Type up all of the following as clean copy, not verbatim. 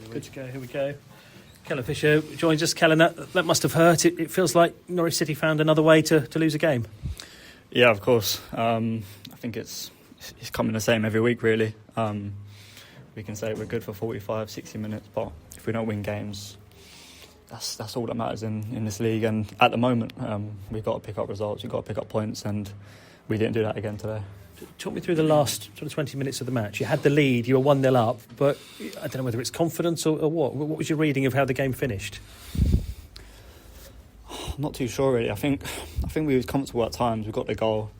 Good to go. Here we go. Kellen Fisher joins us. Kellen, that must have hurt. It feels like Norwich City found another way to lose a game. Yeah, of course. I think it's coming the same every week, really. We can say we're good for 45, 60 minutes, but if we don't win games, that's all that matters in this league. And at the moment, we've got to pick up results, we've got to pick up points, and we didn't do that again today. Talk me through the last sort of 20 minutes of the match. You had the lead, you were 1-0 up, but I don't know whether it's confidence or what. What was your reading of how the game finished? I'm not too sure, really. I think we were comfortable at times. We got the goal.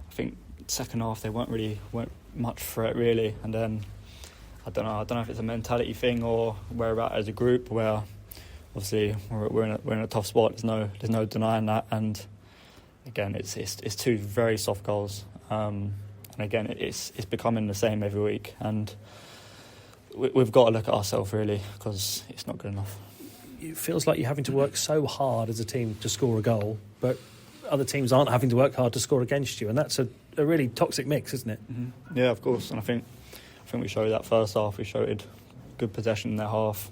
I think second half they weren't much threat, really. And then I don't know if it's a mentality thing or where we're at as a group, where obviously we're in a tough spot. There's no denying that. And again, it's two very soft goals. And again, it's becoming the same every week, and we've got to look at ourselves, really, because it's not good enough. It feels like you're having to work so hard as a team to score a goal, but other teams aren't having to work hard to score against you, and that's a really toxic mix, isn't it? Mm-hmm. Yeah, of course. And I think we showed that first half. We showed good possession in their half,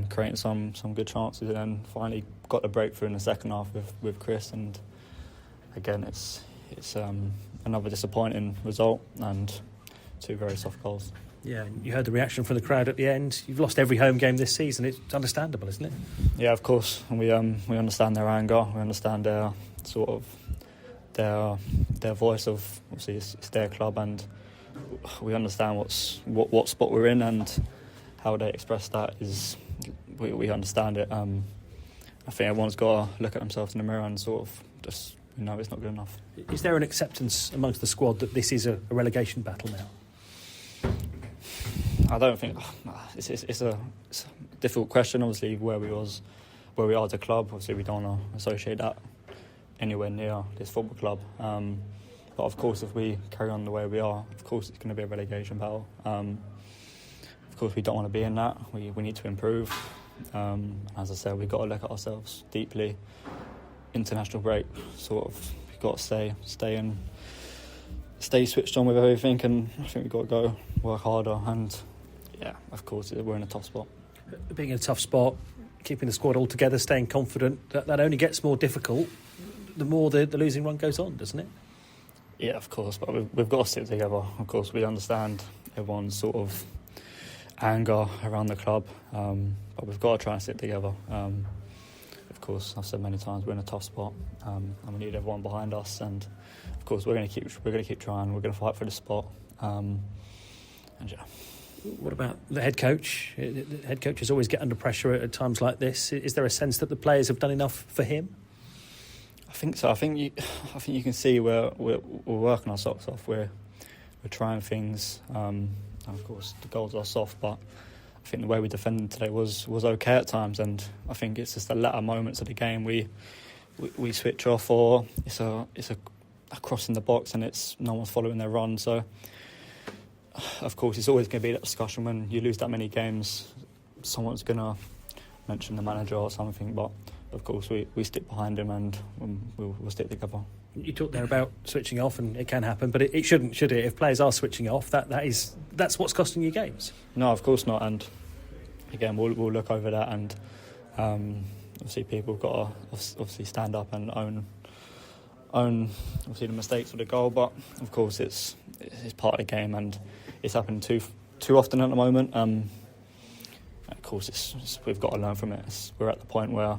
creating some good chances, and then finally got the breakthrough in the second half with Chris. And again, it's another disappointing result and two very soft goals. Yeah, you heard the reaction from the crowd at the end. You've lost every home game this season. It's understandable, isn't it? Yeah, of course. And we understand their anger. We understand their sort of their voice of, obviously it's their club, and we understand what spot we're in, and how they express that is we understand it. I think everyone's got to look at themselves in the mirror and sort of just it's not good enough. Is there an acceptance amongst the squad that this is a relegation battle now? I don't think it's a difficult question. Obviously, where we are as a club, obviously we don't want to associate that anywhere near this football club. But of course, if we carry on the way we are, of course it's going to be a relegation battle. Of course, we don't want to be in that. We need to improve. As I said, we've got to look at ourselves deeply. International break, sort of, we've got to stay switched on with everything, and I think we've got to go work harder. And yeah, of course, we're in a tough spot. Being in a tough spot, keeping the squad all together, staying confident, that only gets more difficult the more the losing run goes on, doesn't it? Yeah, of course, but we've got to stick together. Of course, we understand everyone's sort of anger around the club, but we've got to try and stick together. Of course, I've said many times we're in a tough spot, and we need everyone behind us. And of course, we're going to keep trying. We're going to fight for the spot. And yeah. What about the head coach? The head coaches always get under pressure at times like this. Is there a sense that the players have done enough for him? I think so. I think you can see we're working our socks off. We're trying things. And of course, the goals are soft, but I think the way we defended today was okay at times, and I think it's just the latter moments of the game we switch off, or it's a cross in the box and it's no one's following their run. So of course it's always going to be that discussion when you lose that many games. Someone's going to mention the manager or something, but of course we stick behind him, and we'll stick together. You talked there about switching off, and it can happen, but it shouldn't, should it? If players are switching off, that's what's costing you games. No, of course not. And again, we'll look over that, and obviously people have got to obviously stand up and own obviously the mistakes of the goal. But of course, it's part of the game, and it's happening too often at the moment. Of course, we've got to learn from it. We're at the point where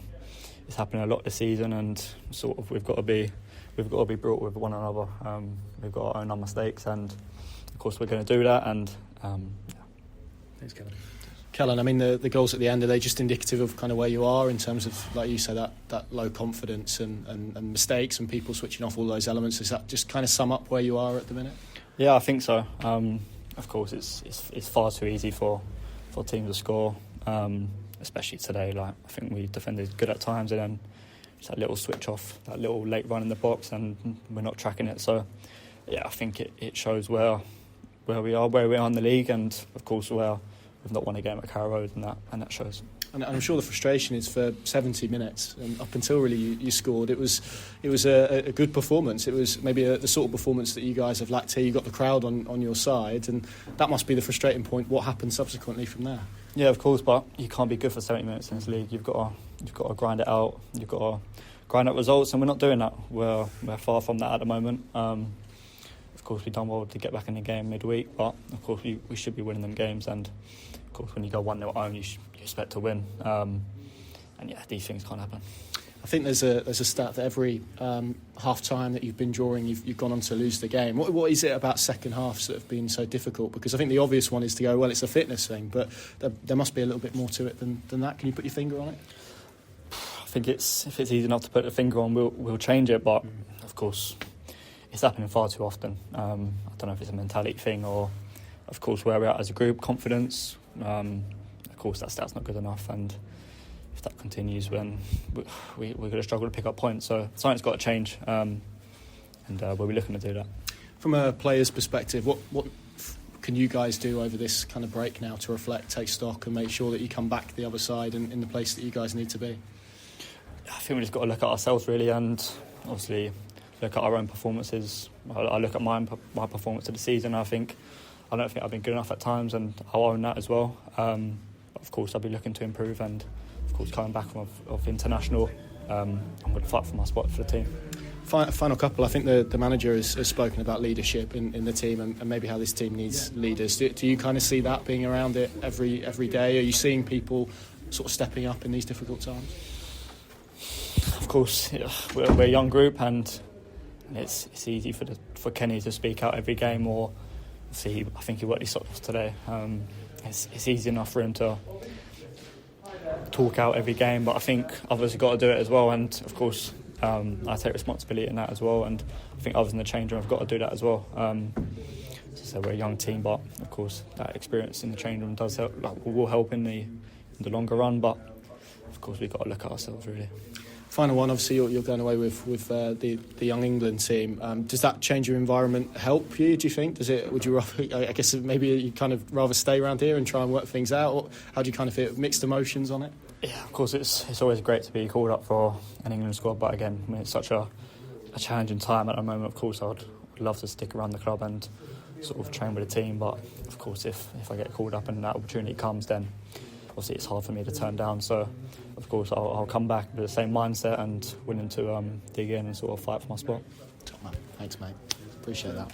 it's happening a lot this season, and sort of we've got to be brought with one another. We've got to own our mistakes, and of course we're going to do that. And yeah. Thanks, Kellen. Kellen, I mean, the goals at the end, are they just indicative of kind of where you are in terms of, like you say, that low confidence and mistakes and people switching off, all those elements? Does that just kind of sum up where you are at the minute? Yeah, I think so. Of course, it's far too easy for teams to score, especially today. Like, I think we defended good at times, and then just that little switch off, that little late run in the box, and we're not tracking it. So yeah, I think it shows where we are in the league, and of course where we've not won a game at Carrow Road, and that shows. And I'm sure the frustration is for 70 minutes, and up until really you scored, it was a good performance. It was maybe the sort of performance that you guys have lacked here. You got the crowd on your side, and that must be the frustrating point. What happened subsequently from there? Yeah, of course, but you can't be good for 70 minutes in this league. You've got to grind it out. You've got to grind out results, and we're not doing that. We're far from that at the moment. Of course, we've done well to get back in the game midweek, but of course we should be winning them games. And of course, when you go 1-0 at home, you expect to win. And yeah, these things can't happen. I think there's a stat that every half time that you've been drawing, you've gone on to lose the game. What is it about second halves that have been so difficult? Because I think the obvious one is to go, well, it's a fitness thing, but there must be a little bit more to it than that. Can you put your finger on it? I think if it's easy enough to put a finger on, we'll change it. But of course, it's happening far too often. I don't know if it's a mentality thing or, of course, where we're at as a group, confidence. Of course, that's not good enough, and if that continues, then we're going to struggle to pick up points. So something's got to change, and we'll be looking to do that. From a player's perspective, what can you guys do over this kind of break now to reflect, take stock, and make sure that you come back the other side and in the place that you guys need to be? I think we just got to look at ourselves really, and obviously look at our own performances. I look at my performance of the season. I don't think I've been good enough at times, and I'll own that as well. Of course, I'll be looking to improve, and of course, coming back of international, I'm going to fight for my spot for the team. Final couple. I think the manager has spoken about leadership in the team and maybe how this team needs leaders. Do you kind of see that being around it every day? Are you seeing people sort of stepping up in these difficult times? Of course, yeah, we're a young group, and it's easy for Kenny to speak out every game, or see. I think he worked his socks off today. It's easy enough for him to talk out every game, but I think others have got to do it as well. And of course, I take responsibility in that as well, and I think others in the change room have got to do that as well. So we're a young team, but of course that experience in the change room does help. Will help in the longer run, but of course we've got to look at ourselves really. Final one, obviously you're going away with the young England team. Does that change your environment help you, do you think? Would you rather, I guess maybe you kind of rather stay around here and try and work things out, or how do you kind of feel, mixed emotions on it? Yeah, of course it's always great to be called up for an England squad, but again, I mean, it's such a challenging time at the moment. Of course I'd love to stick around the club and sort of train with the team, but of course if I get called up and that opportunity comes, then obviously it's hard for me to turn down. So of course I'll come back with the same mindset and willing to dig in and sort of fight for my spot. Top man. Thanks, mate. Appreciate that.